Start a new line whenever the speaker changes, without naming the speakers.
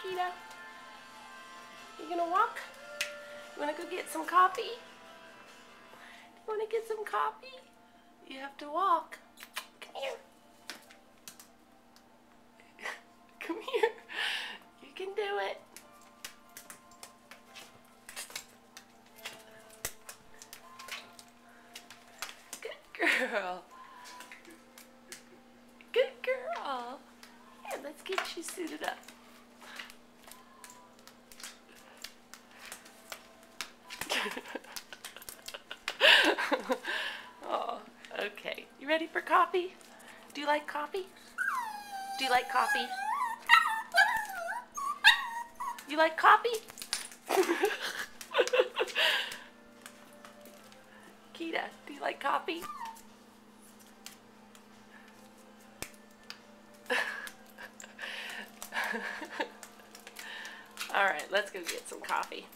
Kita? You gonna walk? You wanna go get some coffee? You wanna get some coffee? You have to walk. Come here. Come here. You can do it. Good girl. Good girl. Here, let's get you suited up. Oh, okay. You ready for coffee? Do you like coffee? Do you like coffee? You like coffee? Kita, do you like coffee? All right, let's go get some coffee.